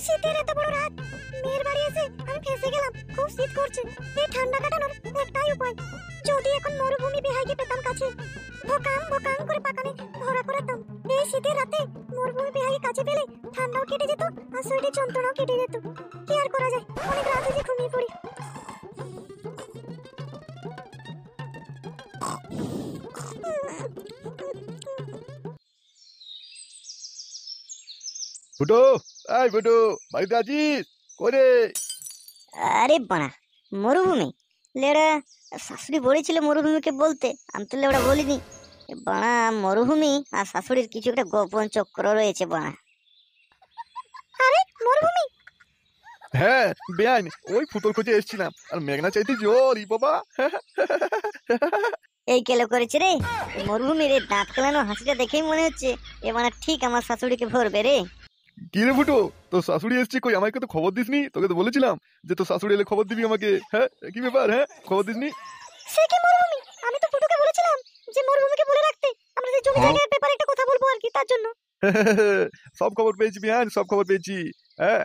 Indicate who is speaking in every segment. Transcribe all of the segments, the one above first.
Speaker 1: শীতের এত বড় রাত, মেয়ের বাড়ি এসে আমি ফেঁসে গেলাম। খুব শীত করছে। এই ঠান্ডা কাটানোর একটাই উপায়, যদি এখন মরুভূমি বেহাইকে পেতাম কাছে, ভোকাম ভোকাম করে পাকানে ভরা করাতাম। এই শীতের রাতে মরুভূমি বেহাইকে কাছে পেলে ঠান্ডাও কেটে যেত আর শরীরের যন্ত্রণাও কেটে যেত। কি আর করা যায়, অনেক রাত হয়েছে, ঘুমিয়ে পড়ি।
Speaker 2: ফুটো, এই ফুটো, বাড়িতে আছিস? করে
Speaker 1: আরে বাড়া, মরুভূমি লেড়া, শাশুড়ি বলেছিল মরুভূমিকে বলতে, আমি তো লেড়া বলিনি। বাড়া, মরুভূমি আর শাশুড়ির কিছু একটা গোপন চক্র রয়েছে বাড়া। আরে মরুভূমি,
Speaker 2: হ্যাঁ বেআইন, ওই ফুটোর খোঁজে এসেছিলাম, আর মেঘনা চাইতে জোর ই বাবা।
Speaker 1: এই কেলো করেছে রে মরুভূমির এই দাঁত কেলানো হাসিটা দেখেই মনে হচ্ছে এ বাড়া ঠিক আমার শাশুড়িকে ভরবে রে।
Speaker 2: কি রে ফুটো, তোর শাশুড়ি এসছে কই? আমাকে তো খবর দিসনি। তোকে তো বলেছিলাম যে তোর শাশুড়ি এলে খবর দিবি আমাকে। হ্যাঁ, কি ব্যাপার? হ্যাঁ, খবর দিসনি?
Speaker 1: সে কি মরুভূমি, আমি তো ফুটুকে বলেছিলাম যে মরুভূমিকে বলে রাখতে, আমরা যে জমি জায়গার ব্যাপারে একটা কথা বলবো আর কি, তার জন্য।
Speaker 2: সব খবর পেয়েছি বিহান, সব খবর পেয়েছি। হ্যাঁ,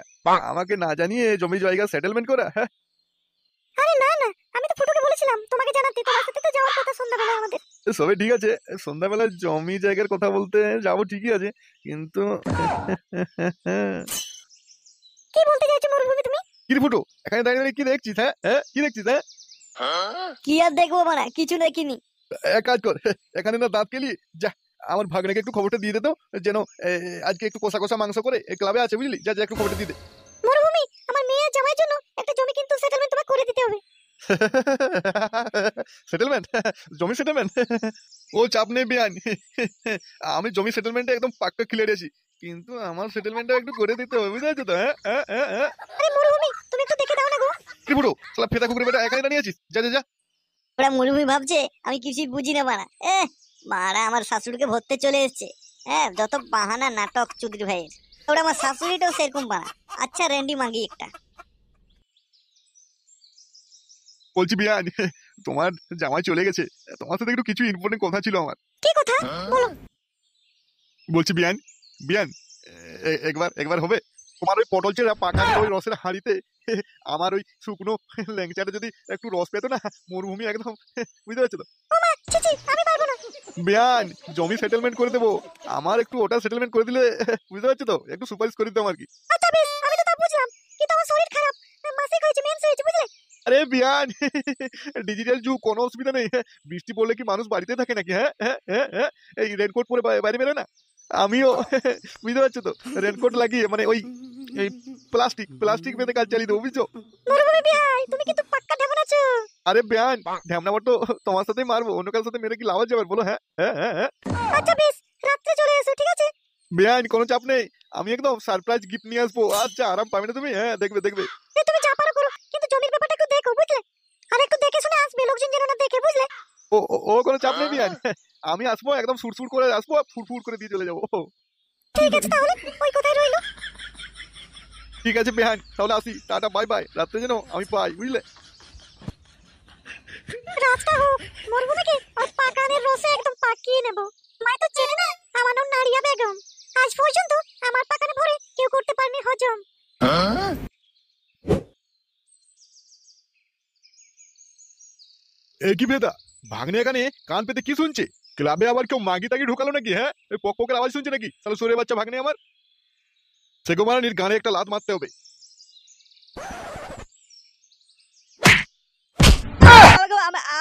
Speaker 2: আমাকে না জানিয়ে জমি জায়গা সেটেলমেন্ট করা? হ্যাঁ,
Speaker 1: আরে না না, আমি তো ফুটুকে বলেছিলাম তোমাকে জানাতে, তোমার সাথে তো যাওয়ার কথা সন্ধ্যাবেলায় আমাদের।
Speaker 2: সবে ঠিক আছে, সন্ধ্যাবেলা জমি জায়গার কথা বলতে যাবো ঠিকই আছে, কিন্তু
Speaker 1: কি বলতে চাইছো মরুভূমি তুমি?
Speaker 2: কি রে ফুটো, এখানে দাঁড়িয়ে দাঁড়িয়ে কি দেখছিস? হ্যাঁ হ্যাঁ, কি দেখছিস? হ্যাঁ,
Speaker 1: কি আর দেখবো মানে, কিছু দেখিনি।
Speaker 2: এক কাজ কর, এখানে না দাঁত কেলি, যা আমার ভাগ্নেকে একটু খবরটা দিয়ে দে তো, যেন আজকে একটু কষা কষা মাংস করে ক্লাবে আছে, বুঝলি? যা যা একটু খবরটা দিয়ে দে।
Speaker 1: মরুভূমি, আমার মেয়ে আর জামাইয়ের জন্য একটা জমি কিন্তু সেটেলমেন্ট তোমাকে করে দিতে হবে।
Speaker 2: সেটেলমেন্ট? জমি সেটেলমেন্ট? ও চাপ নেই বিয়ান, আমি জমি সেটেলমেন্টে একদম পাক্কা ক্লিয়ার আছি, কিন্তু আমার সেটেলমেন্টটা একটু করে দিতে হবে, বুঝতে পারছো তো? হ্যাঁ হ্যাঁ হ্যাঁ হ্যাঁ।
Speaker 1: আরে মরুভূমি, তুমি একটু দেখে দাও না গো।
Speaker 2: কি ফুটো, শালা ফেতা কুকুরের বেটা, এখানে দাঁড়িয়ে আছিস? যা যা যা।
Speaker 1: ওরা মরুভূমি ভাবছে আমি কিছুই বুঝি না মারা। মারা আমার শাশুড়িকে ভরতে চলে এসছে। হ্যাঁ, যত বাহানা নাটক চুদির ভাইয়ের। ওরা আমার শাশুড়িটাও সেরকম বানা। আচ্ছা রেন্ডি মাগি একটা।
Speaker 2: বলছি বিয়ান, তোমার জামাই চলে গেছে, তোমার সাথে একটু কিছু ইম্পর্টেন্ট কথা ছিল আমার।
Speaker 1: কি কথা বলো?
Speaker 2: বলছি বিয়ান, বিয়ান, একবার একবার হবে? তোমার ওই পটল চেরা পাকা ওই রসের হাঁড়িতে আমার ওই শুকনো ল্যাংচাটা যদি একটু রস পেতো না, মরুভূমি একদম, বুঝতে পারছো তো?
Speaker 1: চিচি, আমি পারবো না।
Speaker 2: বিয়ান, জমি সেটেলমেন্ট করে দেবো, আমার একটু ওটা সেটেলমেন্ট করে দিলে, বুঝতে পারছো তো? একটু সুপারিশ করে দিতাম আর কি।
Speaker 1: আচ্ছা বেশ, আমি তো তা বুঝলাম, কিন্তু আমার শরীর খারাপ, মাসিক হয়েছে, মেন্স হয়েছে, বুঝলে?
Speaker 2: আরে বিয়ান, ডিজিটাল যুগ, কোনো অসুবিধা নেই। বৃষ্টি পড়লে কি মানুষ বাড়িতে থাকে নাকি? হ্যাঁ হ্যাঁ হ্যাঁ হ্যাঁ, এই রেনকোট পরে বাইরে বেরোয় না? আমিও, বুঝতে পারছো তো, রেনকোট লাগিয়ে মানে ওই এই প্লাস্টিক বেঁধে কাজ চালিয়ে দেবো, বুঝছো?
Speaker 1: মরুভূমি ভাই, তুমি কিন্তু পাক্কা ঢেমন আছো।
Speaker 2: আরে বিয়ান, ঢ্যামনা তো তোমার সাথেই মারবো, অন্য কারোর সাথে মেরে কি লাভ আছে আবার, বলো? হ্যাঁ হ্যাঁ হ্যাঁ হ্যাঁ।
Speaker 1: আচ্ছা বেশ, রাত্রে চলে এসো, ঠিক আছে?
Speaker 2: বিয়ান, কোনো চাপ নেই, আমি একদম সারপ্রাইজ গিফট নিয়ে আসবো। আচ্ছা, আরাম পাবে না তুমি? হ্যাঁ, দেখবে দেখবে।
Speaker 1: তুমি যা পারো করো, কিন্তু জমির ব্যাপারটা একটু দেখো, বুঝলে? আর একটু দেখে শুনে আসবে, লোকজন যেন না দেখে, বুঝলে?
Speaker 2: ও ও ও, কোনো চাপ নেই বিয়ান, আমি আসবো একদম সুরসুর করে আসবো, ফুরফুর করে দিয়ে চলে যাবো।
Speaker 1: ঠিক আছে তাহলে, ওই কথাই রইলো।
Speaker 2: ঠিক আছে বেহান, তাহলে আসি, টাটা, বাই বাই। রাত্রে যেন আমি পাই, বুঝলে?
Speaker 1: রাতটা হোক, মরুভূমিকে আর পাকানের রসে একদম পাকিয়ে নেব। মাই তো চেনে না, আমার নাম নারিয়া বেগম। আজ পর্যন্ত আমার পাকানে ভরে কেউ করতে পারেনি হজম।
Speaker 2: এ কি বেদা, ভাগ্নে এখানে কান পেতে কি শুনছে? ক্লাবে আবার কেউ মাগি তাগি ঢুকালো নাকি? হ্যাঁ, ওই পকের আওয়াজ শুনছে নাকি? তাহলে সরে বাচ্চা ভাগ্নে আমার, সেগো মারানির গানে একটা লাত মারতে হবে।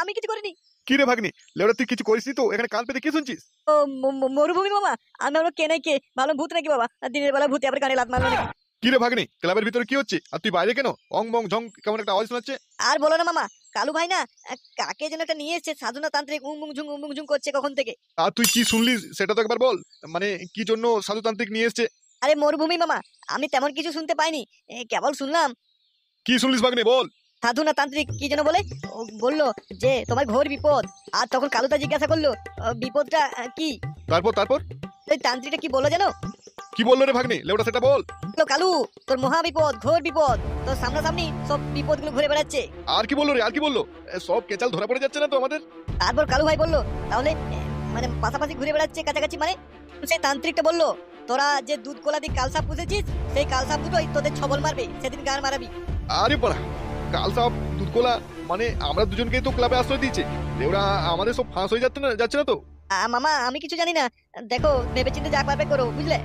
Speaker 1: আমি কিছু করিনি।
Speaker 2: কি রে ভাগ্নি, লেওড়া তুই কিছু করিসনি তো? এখানে কান পেতে কি শুনছিস?
Speaker 1: ও মরুভূমি মামা, আমি আমরা কে নাই কে, ভালো ভূত নাকি বাবা? দিনের বেলা ভূতে আবার গানে লাত মারলো নাকি?
Speaker 2: কি রে ভাগ্নি, ক্লাবের ভিতরে কি হচ্ছে আর তুই বাইরে কেন? অং বং ঝং কেমন একটা আওয়াজ শোনাচ্ছে।
Speaker 1: আর বলো না মামা, কালু ভাই না কাকে যেন একটা নিয়ে এসেছে, সাধনা তান্ত্রিক উম বুং ঝুং করছে কখন থেকে।
Speaker 2: আর তুই কি শুনলি সেটা তো একবার বল, মানে কি জন্য সাধুতান্ত্রিক নিয়ে এসছে?
Speaker 1: আরে মরুভূমি মামা, আমি তেমন কিছু শুনতে পাইনি, কেবল শুনলাম
Speaker 2: কি শুনলিস ভাগ্নে, বল।
Speaker 1: সাধু না তান্ত্রিক কি যেন বলে, ও বললো যে তোমার ঘোর বিপদ। আর তখন কালুদা জিজ্ঞাসা করলো বিপদটা কি?
Speaker 2: তারপর তারপর
Speaker 1: ওই তান্ত্রিকটা কি বললো জানো?
Speaker 2: কি বললো রে ভাগ্নে, লেওড়া সেটা বল।
Speaker 1: বললো, কালু তোর মহা বিপদ, ঘোর বিপদ, তোর সামনাসামনি সব বিপদগুলো ঘুরে বেড়াচ্ছে।
Speaker 2: আর কি বললো রে, আর কি বললো? সব কেচাল ধরা পড়ে যাচ্ছে না তো আমাদের?
Speaker 1: তারপর কালু ভাই বললো, তাহলে মানে পাশাপাশি ঘুরে বেড়াচ্ছে, কাছাকাছি মানে? সেই তান্ত্রিকটা বললো
Speaker 3: তোরা যে দুধ কোলা দিয়ে কালসাপ পুষেছিস সেই কালসাপ দুটোই তোদের ছবল মারবে, সেদিন গান মারাবি।
Speaker 2: আরে পড়া, কাল সাহেব দুধকোলা মানে আমরা দুজনকেই তো ক্লাবে আশ্রয় দিয়েছে, ওরা আমাদের সব ফাঁস হয়ে যাচ্ছে না তো?
Speaker 3: মামা আমি কিছু জানি না, দেখো ভেবেচিন্তে যা পারবে করো, বুঝলে?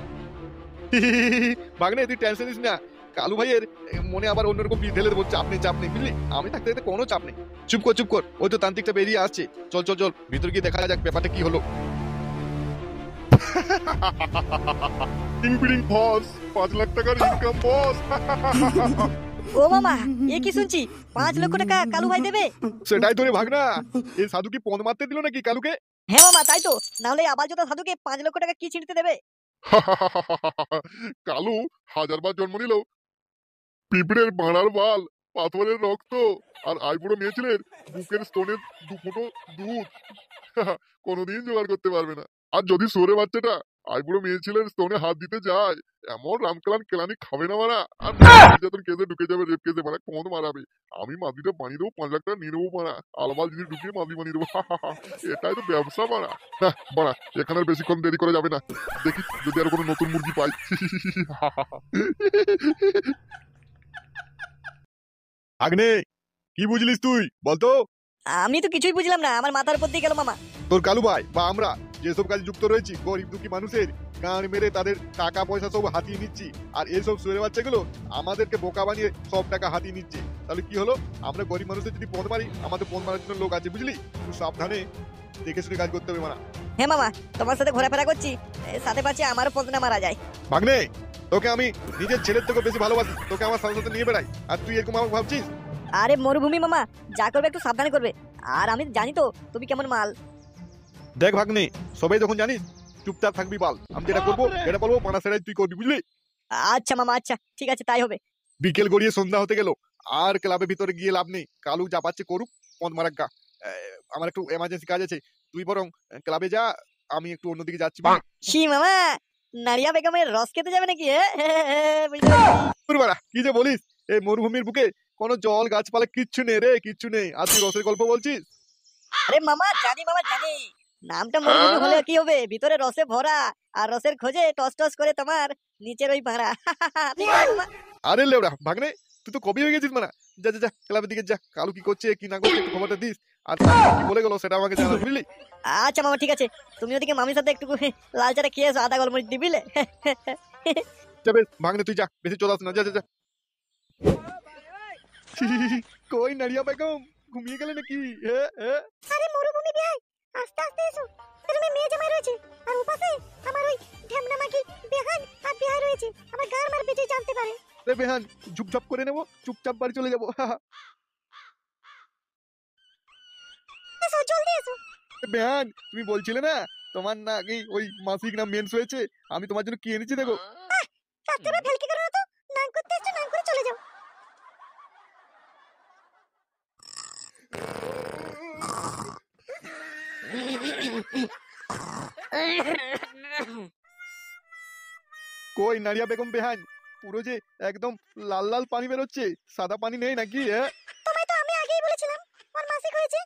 Speaker 2: ভাগ্নে তুই টেনশন নিস না, কালু ভাইয়ের মনে আবার অন্যরকম বিষ ঢেলে দেবো, চাপ নেই বুঝলি, আমি থাকতে থাকতে কোনো চাপ নেই। চুপ কর, ওই তো তান্ত্রিকটা বেরিয়ে আসছে, চল ভিতর গিয়ে দেখা যাক ব্যাপারটা কি হলো।
Speaker 4: ইনবিডিং বস, 5 লাখ টাকার ইনকাম বস।
Speaker 3: ও মামা, এ কি শুনছি 5 লক্ষ টাকা কালু ভাই দেবে?
Speaker 2: সেটাই তো রে ভাগনা, এই সাধু কি পণ মারতে দিল নাকি কালুকে?
Speaker 3: হ্যাঁ মামা তাই তো, নাহলে আবার যদি সাধুকে 5 লক্ষ টাকা কি ছিঁড়তে দেবে?
Speaker 4: কালু 1000 বার জন্ম নিল, পিঁপড়ের বাড়ার বাল, পাথরের রক্ত আর আইবুড়ো মেয়ে ছেলের বুকের স্তনের 2 ফুটো দুধ কোনোদিন জোগাড় করতে পারবে না। আর যদি সরে বাচ্চাটা আইবুড়ো মেয়ে ছেলের স্তনে হাত দিতে যায়, এমন রামকেলান কেলানি খাবে না মারা, আর নির্যাতন কেসে ঢুকে যাবে, রেপ কেসে মারা, কোন মারাবে। আমি মাদিটা বানিয়ে দেবো, 5 লাখ টাকা নিয়ে নেবো মারা, আলবাল জিনিস ঢুকিয়ে মাদি বানিয়ে দেবো। এটাই তো ব্যবসা মারা। না বাড়া, এখানে আর বেশিক্ষণ দেরি করা যাবে না, দেখি যদি আর কোনো নতুন মুরগি পাই।
Speaker 2: ভাগ্নে, কি বুঝলিস তুই বলতো?
Speaker 3: আমি তো কিছুই বুঝলাম না, আমার মাথার উপর দিয়ে গেল মামা।
Speaker 2: তোর কালু ভাই বা আমরা যেসব কাজে যুক্ত রয়েছি, গরিব দুঃখী মানুষের গান মেরে তাদের টাকা পয়সা সব হাতিয়ে নিচ্ছি, আর এইসব সুরে বাচ্চাগুলো আমাদেরকে বোকা বানিয়ে সব টাকা হাতিয়ে নিচ্ছে। তাহলে কি হলো, আমরা গরিব মানুষের যদি পদ মারি, আমাদের পদ মারার জন্য লোক আছে বুঝলি, তুই সাবধানে দেখে শুনে কাজ করতে হবে মানা।
Speaker 3: হ্যাঁ মামা, তোমার সাথে ঘোরাফেরা করছি, সাথে পাচ্ছি আমারও পদনা মারা যায়।
Speaker 2: ভাগ্নে, তোকে আমি নিজের ছেলের থেকে বেশি ভালোবাসি, তোকে আমার সাথে সাথে নিয়ে বেড়াই, আর তুই এরকম আমাকে ভাবছিস?
Speaker 3: আরে মরুভূমি মামা, যা করবে একটু সাবধানে করবে, আর আমি জানি তো তুমি কেমন মাল।
Speaker 2: দেখ ভাগ্নে, সবাই যখন জানিস চুপচাপ থাকবি বাল, আমি যেটা করবো এটা বলবো, পানা সেরাই তুই করবি বুঝলি।
Speaker 3: আচ্ছা মামা, আচ্ছা ঠিক আছে, তাই হবে।
Speaker 2: বিকেল গড়িয়ে সন্ধ্যা হতে গেল, আর ক্লাবের ভিতরে গিয়ে লাভ নেই, কালু যা পাচ্ছে করুক, পদ মারাক্কা। আমার একটু এমার্জেন্সি কাজ আছে, তুই বরং ক্লাবে যা, আমি একটু অন্যদিকে যাচ্ছি।
Speaker 3: সি মামা, নারিয়া বেগমের রস খেতে যাবে নাকি? বুঝতে পারছি।
Speaker 2: বাড়া, কি যে বলিস, এই মরুভূমির বুকে কোনো জল গাছপালা কিচ্ছু নেই রে, কিচ্ছু নেই, আর তুই রসের গল্প বলছিস?
Speaker 3: আরে মামা জানি, নামটা মরুভূমি হলে কি হবে, ভিতরে রসে ভরা, আর রসের খোঁজে টস টস করে তোমার নিচের ওই ভাড়া। ঠিক আছে মামা।
Speaker 2: আরে লেওড়া ভাগ্নে, তুই তো কবি হয়ে গেছিস মানা, যা ক্লাবের দিকে যা, কালু কি করছে কি না করছে একটু খবরটা দিস, আর কি বলে গেল সেটা আমাকে জানা বুঝলি।
Speaker 3: আচ্ছা মামা ঠিক আছে, তুমি ওদিকে মামির সাথে একটু লাল চাটা খেয়ে এসো, আদা গোলমরিচ দিবিলে।
Speaker 2: যাবে ভাগ্নে, তুই যা, বেশি চলাস না, যা। কই নারিয়া বেগম, ঘুমিয়ে গেলে নাকি?
Speaker 1: আরে মরুভূমি বিহাই, আস্তে আস্তে এসো, রুমে মেয়ে জামাই রয়েছে, আর ওপাশে আমার ওই ঢেমনা মাগি বেহান আর বিহাই রয়েছে, আমার গান মারবে যে জানতে পারে।
Speaker 2: রে বেহান, ঝুপঝাপ করে নেবো, চুপচাপ বাড়ি চলে যাবো।
Speaker 1: এসো জলদি এসো।
Speaker 2: বেহান, তুমি বলছিলে না তোমার নাকি ওই মাসিক না মেন্স হয়েছে, আমি তোমার জন্য কি এনেছি দেখো।
Speaker 1: কাস্টমার ভেলকি করো না তো, নাম করতে এসছো, নাম করে চলে যাও।
Speaker 2: কই নারিয়া বেগম বেহান, পুরো যে একদম লাল লাল পানি বেরোচ্ছে, সাদা পানি নেই নাকি?
Speaker 1: তোমায় তো আমি আগেই বলেছিলাম ওর মাসিক হয়েছে।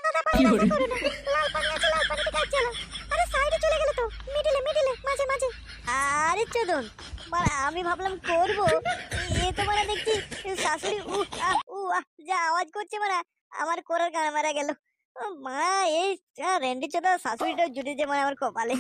Speaker 1: সাদা পানি মাসিক করো না, লাল পানি আছে, লাল পানিতে কাজ চালাও। আরে সাইডে চলে গেলে তো, মিডিলে মাঝে মাঝে।
Speaker 3: আরে চোদন, মানে আমি ভাবলাম করব, এ তো মানে দেখছি শাশুড়ি যা আওয়াজ করছে, মানে আমার করার গান মারা গেল। মা, এই রেন্ডি চোদা শাশুড়িটা জুড়ে যে মানে আমার কপালে।